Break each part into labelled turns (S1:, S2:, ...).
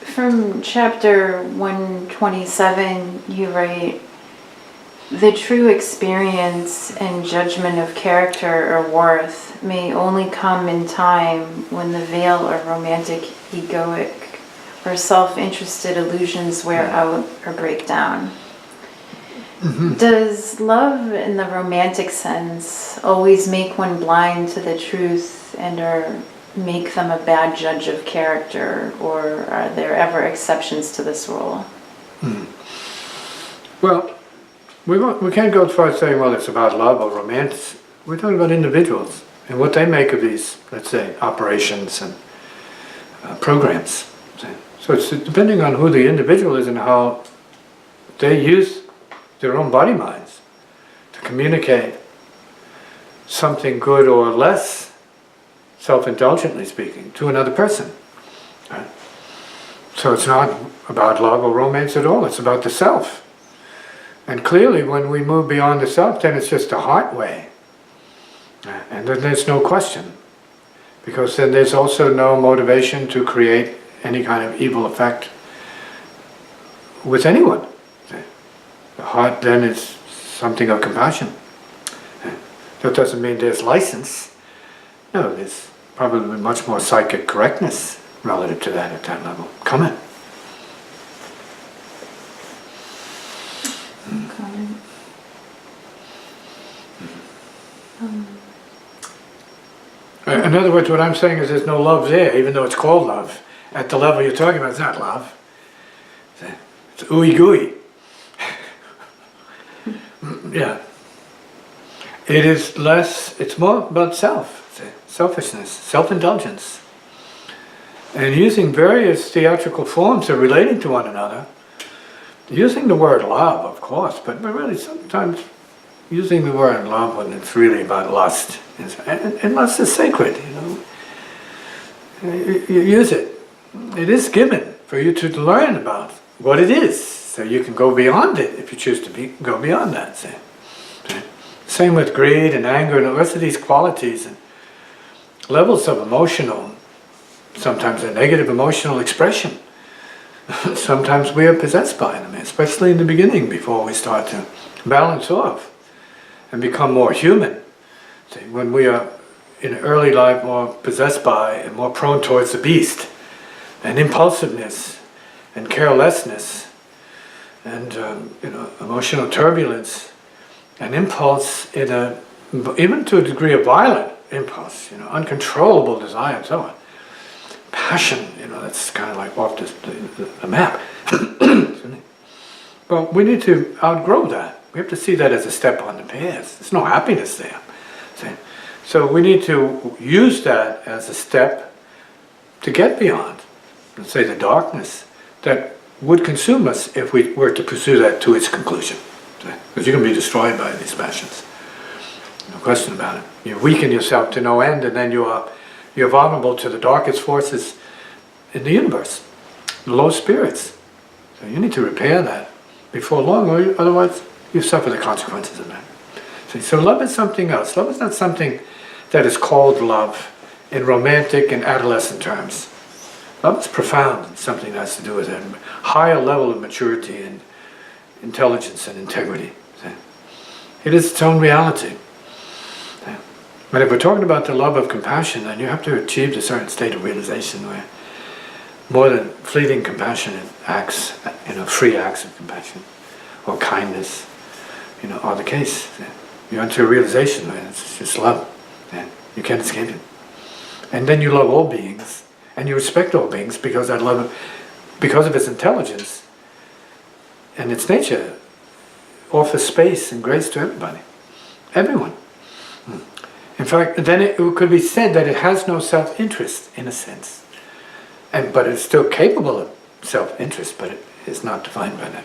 S1: From chapter 127, you write, "The true experience and judgment of character or worth may only come in time when the veil of romantic, egoic, or self-interested illusions wear out or break down." Mm-hmm. Does love in the romantic sense always make one blind to the truth and or make them a bad judge of character, or are there ever exceptions to this rule?
S2: Well, we can't go as far as saying, well, it's about love or romance. We're talking about individuals and what they make of these, let's say, operations and programs. So it's depending on who the individual is and how they use their own body minds to communicate something good or less, self-indulgently speaking, to another person. Right? So it's not about love or romance at all, it's about the self. And clearly when we move beyond the self, then it's just a heart way. And then there's no question. Because then there's also no motivation to create any kind of evil effect with anyone. The heart then is something of compassion. That doesn't mean there's license. No, there's probably much more psychic correctness relative to that at that level. Comment.
S1: Comment.
S2: In other words, what I'm saying is there's no love there, even though it's called love. At the level you're talking about, it's not love. It's ooey gooey. Yeah. It is less, it's more about selfishness, self-indulgence. And using various theatrical forms of relating to one another, using the word love, of course, but really sometimes using the word love when it's really about lust. And lust is sacred, you know. You use it. It is given for you to learn about what it is, so you can go beyond it if you choose to go beyond that. Same with greed and anger and the rest of these qualities and levels of emotional, sometimes a negative emotional expression. Sometimes we are possessed by them, especially in the beginning before we start to balance off and become more human. When we are in early life more possessed by and more prone towards the beast and impulsiveness and carelessness and emotional turbulence and impulse even to a degree of violent impulse, uncontrollable desire and so on. Passion, that's kind of like off the map. But we need to outgrow that. We have to see that as a step on the path. There's no happiness there. So we need to use that as a step to get beyond, let's say, the darkness that would consume us if we were to pursue that to its conclusion. Because you're going to be destroyed by these passions. No question about it. You weaken yourself to no end, and then you're vulnerable to the darkest forces in the universe, the low spirits. So you need to repair that before long, or otherwise you suffer the consequences of that. So love is something else. Love is not something that is called love in romantic and adolescent terms. Love is profound. It's something that has to do with a higher level of maturity and intelligence and integrity. It is its own reality. But if we're talking about the love of compassion, then you have to achieve a certain state of realization where more than fleeting compassionate acts, free acts of compassion or kindness, are the case. You're into a realization where it's just love. You can't escape it. And then you love all beings, and you respect all beings because that love, because of its intelligence and its nature, offers space and grace to everybody. Everyone. In fact, then it could be said that it has no self-interest, in a sense. But it's still capable of self-interest, but it is not defined by that.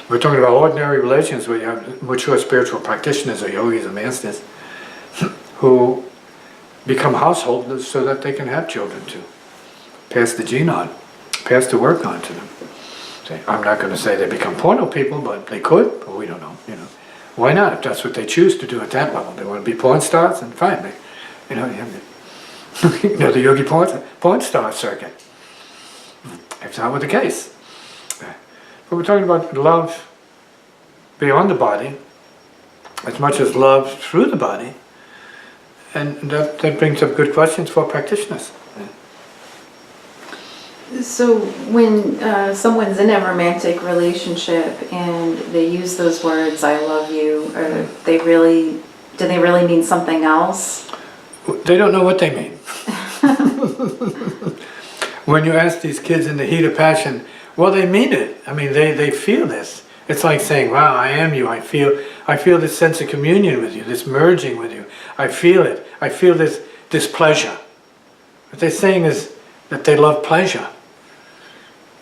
S2: We're talking about ordinary relations where you have mature spiritual practitioners or yogis or masters who become householders so that they can have children to pass the gene on, pass the work on to them. I'm not going to say they become porno people, but they could, but we don't know. Why not? If that's what they choose to do at that level, they want to be porn stars, and fine. You have it. You know, the yogi porn star circuit. That's not what the case. But we're talking about love beyond the body, as much as love through the body, and that brings up good questions for practitioners.
S1: So when someone's in a romantic relationship and they use those words, "I love you," do they really mean something else?
S2: They don't know what they mean. When you ask these kids in the heat of passion, well, they mean it. I mean, they feel this. It's like saying, wow, I am you. I feel this sense of communion with you, this merging with you. I feel it. I feel this pleasure. What they're saying is that they love pleasure.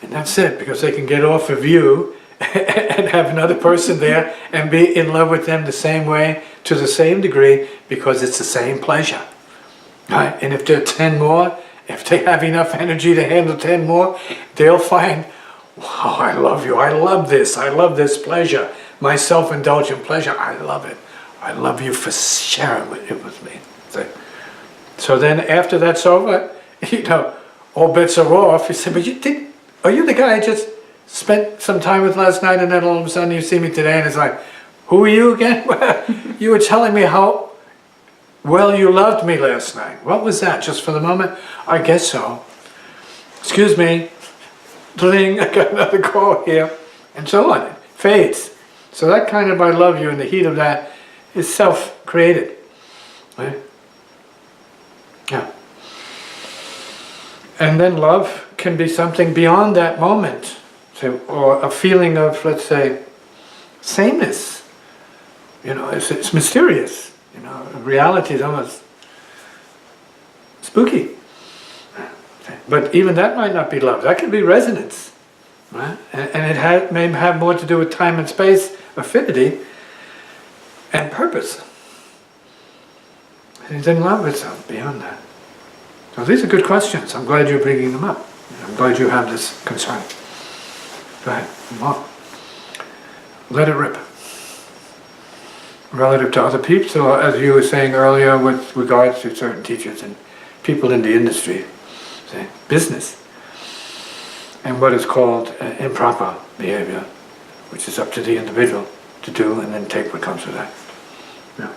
S2: And that's it, because they can get off of you and have another person there and be in love with them the same way, to the same degree, because it's the same pleasure. Right? And if there are 10 more, if they have enough energy to handle 10 more, they'll find, wow, I love you, I love this pleasure, my self-indulgent pleasure, I love it. I love you for sharing it with me. So then after that's over, you know, all bets are off. You say, but are you the guy I just spent some time with last night, and then all of a sudden you see me today and it's like, who are you again? You were telling me how well you loved me last night. What was that? Just for the moment? I guess so. Excuse me. Ding, I got another call here. And so on. It fades. So that kind of I love you in the heat of that is self-created. Right? Yeah. And then love can be something beyond that moment. So, or a feeling of, let's say, sameness. You know, it's mysterious. You know, reality is almost spooky. But even that might not be love. That could be resonance. Right? And it may have more to do with time and space, affinity, and purpose. And he's in love with something beyond that. So these are good questions. I'm glad you're bringing them up. I'm glad you have this concern. Go ahead. Well, let it rip. Relative to other people, so as you were saying earlier with regards to certain teachers and people in the industry, say, business, and what is called improper behavior, which is up to the individual to do and then take what comes with that. Yeah.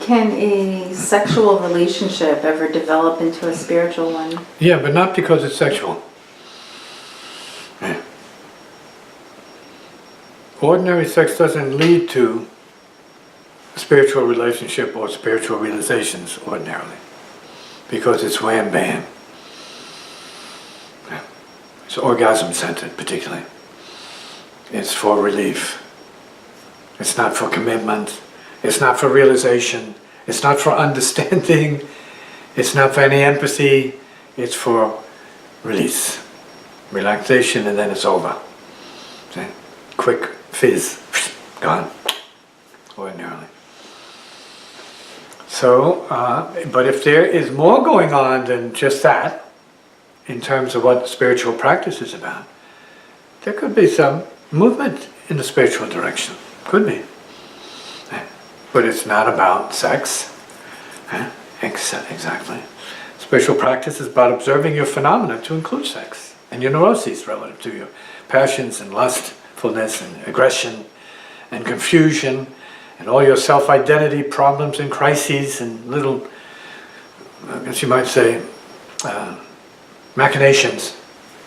S1: Can a sexual relationship ever develop into a spiritual one?
S2: Yeah, but not because it's sexual. Yeah. Ordinary sex doesn't lead to a spiritual relationship or spiritual realizations ordinarily, because it's wham bam. Yeah. It's orgasm centered particularly. It's for relief. It's not for commitment. It's not for realization. It's not for understanding. It's not for any empathy. It's for release, relaxation, and then it's over. See? Quick fizz, gone, ordinarily. So, but if there is more going on than just that, in terms of what spiritual practice is about, there could be some movement in the spiritual direction. Could be. But it's not about sex. Exactly. Spiritual practice is about observing your phenomena to include sex and your neuroses relative to your passions and lustfulness and aggression and confusion and all your self-identity problems and crises and little, I guess you might say, machinations,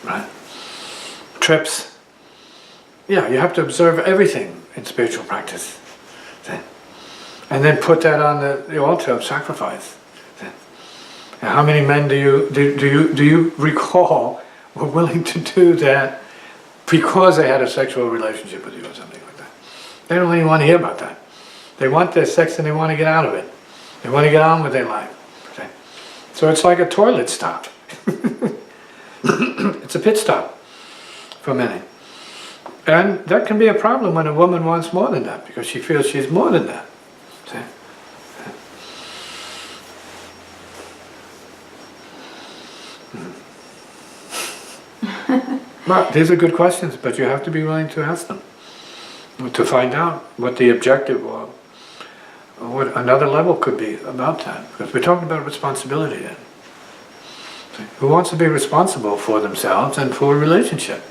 S2: right? Trips. Yeah, you have to observe everything in spiritual practice. And then put that on the altar of sacrifice. And how many men do you recall were willing to do that because they had a sexual relationship with you or something like that? They don't even want to hear about that. They want their sex and they want to get out of it. They want to get on with their life. So it's like a toilet stop. It's a pit stop for many. And that can be a problem when a woman wants more than that, because she feels she's more than that. See? Well, these are good questions, but you have to be willing to ask them, to find out what the objective or what another level could be about that, because we're talking about responsibility then. See? Who wants to be responsible for themselves and for a relationship?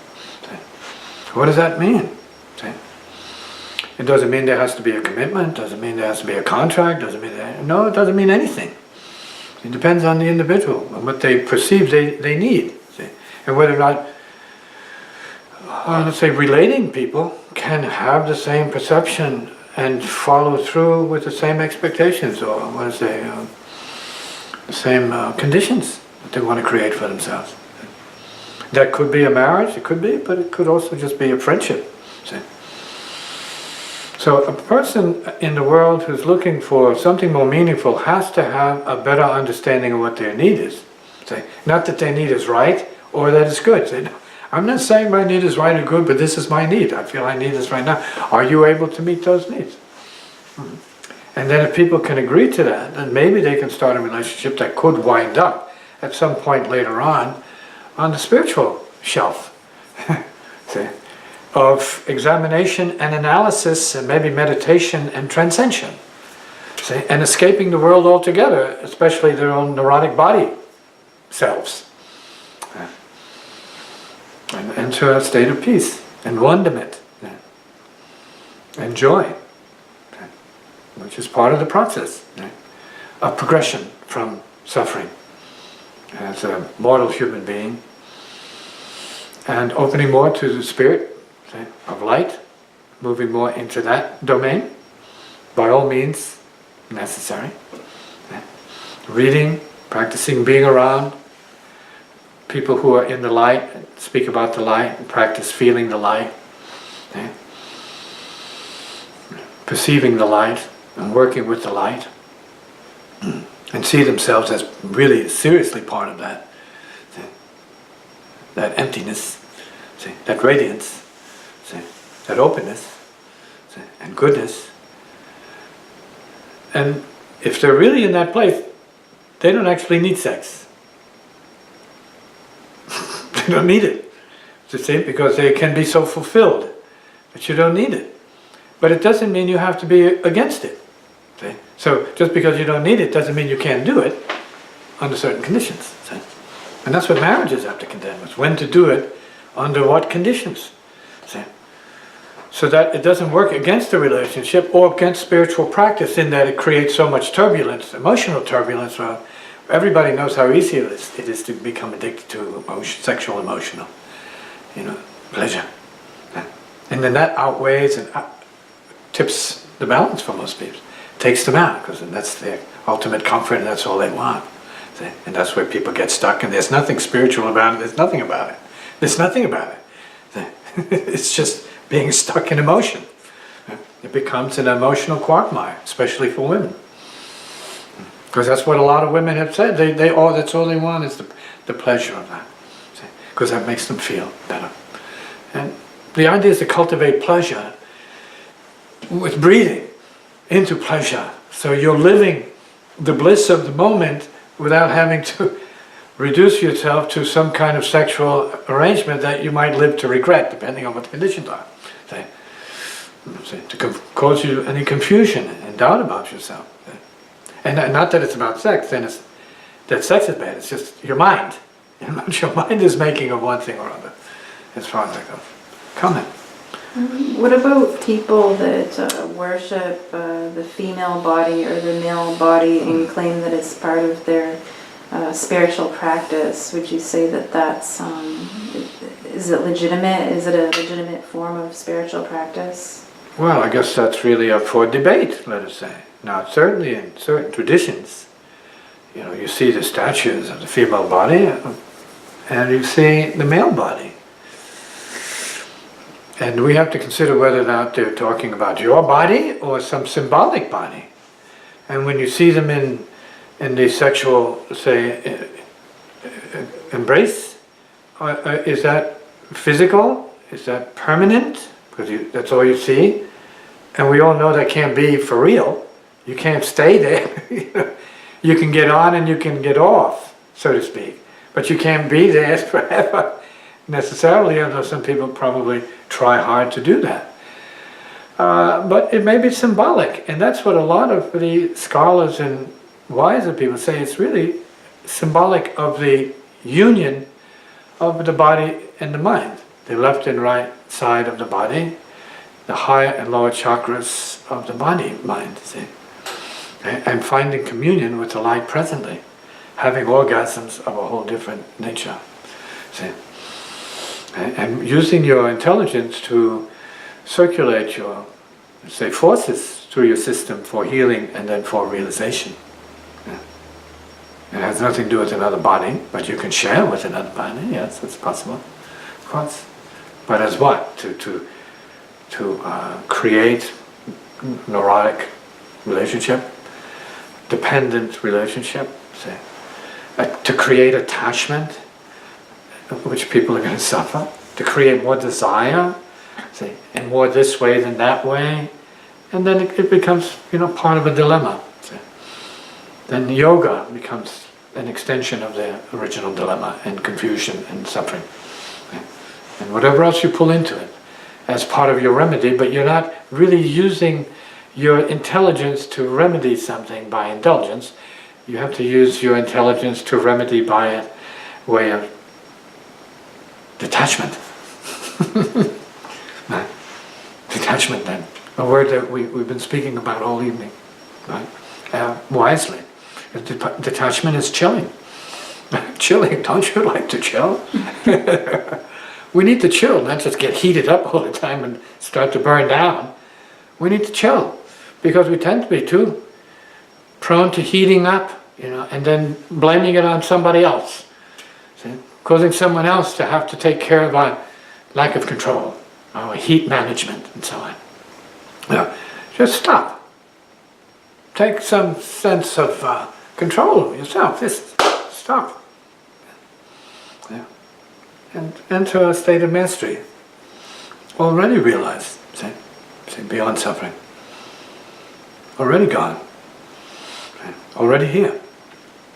S2: See? What does that mean? See? It doesn't mean there has to be a commitment, doesn't mean there has to be a contract, doesn't mean that, no, it doesn't mean anything. It depends on the individual and what they perceive they need. See? And whether or not, let's say, relating people can have the same perception and follow through with the same expectations, or what is the same conditions that they want to create for themselves. That could be a marriage, it could be, but it could also just be a friendship. See? So a person in the world who's looking for something more meaningful has to have a better understanding of what their need is. See? Not that their need is right or that it's good. See? I'm not saying my need is right or good, but this is my need. I feel I need this right now. Are you able to meet those needs? And then if people can agree to that, then maybe they can start a relationship that could wind up at some point later on the spiritual shelf. See? Of examination and analysis and maybe meditation and transcension. See? And escaping the world altogether, especially their own neurotic body selves. And enter a state of peace and wonderment and joy, which is part of the process of progression from suffering as a mortal human being, and opening more to the spirit of light, moving more into that domain, by all means necessary. Reading, practicing being around people who are in the light, speak about the light, and practice feeling the light, perceiving the light, and working with the light, and see themselves as really seriously part of that, that emptiness, that radiance, that openness, and goodness. And if they're really in that place, they don't actually need sex. You don't need it, because they can be so fulfilled that you don't need it. But it doesn't mean you have to be against it. See? So just because you don't need it doesn't mean you can't do it under certain conditions. See? And that's what marriages have to contend with, when to do it, under what conditions. See? So that it doesn't work against the relationship or against spiritual practice, in that it creates so much turbulence, emotional turbulence. Everybody knows how easy it is to become addicted to sexual emotional, pleasure. And then that outweighs and tips the balance for most people. Takes them out, because that's their ultimate comfort and that's all they want. See? And that's where people get stuck, and there's nothing spiritual about it, there's nothing about it. There's nothing about it. See? It's just being stuck in emotion. It becomes an emotional quagmire, especially for women. Because that's what a lot of women have said. That's all they want is the pleasure of that. Because that makes them feel better. And the idea is to cultivate pleasure with breathing into pleasure. So you're living the bliss of the moment without having to reduce yourself to some kind of sexual arrangement that you might live to regret, depending on what the conditions are. To cause you any confusion and doubt about yourself. And not that it's about sex, then that sex is bad, it's just your mind. What your mind is making of one thing or other, as far as that goes. Comment.
S1: What about people that worship the female body or the male body and claim that it's part of their spiritual practice? Would you say that that's, is it legitimate? Is it a legitimate form of spiritual practice?
S2: Well, I guess that's really up for debate, let us say. Now, certainly in certain traditions, you see the statues of the female body and you see the male body. And we have to consider whether or not they're talking about your body or some symbolic body. And when you see them in the sexual, say, embrace, is that physical? Is that permanent? Because that's all you see. And we all know that can't be for real. You can't stay there. You can get on and you can get off, so to speak. But you can't be there forever necessarily, although some people probably try hard to do that. But it may be symbolic, and that's what a lot of the scholars and wiser people say. It's really symbolic of the union of the body and the mind, the left and right side of the body, the higher and lower chakras of the body, mind, see? And finding communion with the light presently, having orgasms of a whole different nature, see? And using your intelligence to circulate your, say, forces through your system for healing and then for realization. Yeah. It has nothing to do with another body, but you can share with another body. Yes, it's possible, of course. But as what? To create neurotic relationship, dependent relationship, say, to create attachment, which people are going to suffer, to create more desire, see, and more this way than that way, and then it becomes, part of a dilemma. See. Then yoga becomes an extension of the original dilemma and confusion and suffering. See. And whatever else you pull into it as part of your remedy, but you're not really using your intelligence to remedy something by indulgence. You have to use your intelligence to remedy by a way of detachment. Right. Detachment, then, a word that we've been speaking about all evening, right? Wisely. Detachment is chilling. Chilling, don't you like to chill? We need to chill, not just get heated up all the time and start to burn down. We need to chill, because we tend to be too prone to heating up, and then blaming it on somebody else. See? Causing someone else to have to take care of our lack of control, our heat management, and so on. Just stop. Take some sense of control of yourself. Just stop. Yeah. And enter a state of mastery. Already realized, see, beyond suffering. Already gone. See? Already here.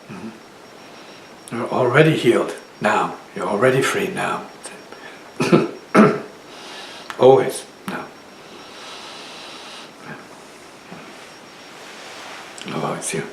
S2: Mm-hmm. You're already healed now. You're already free now. Always now. Always you.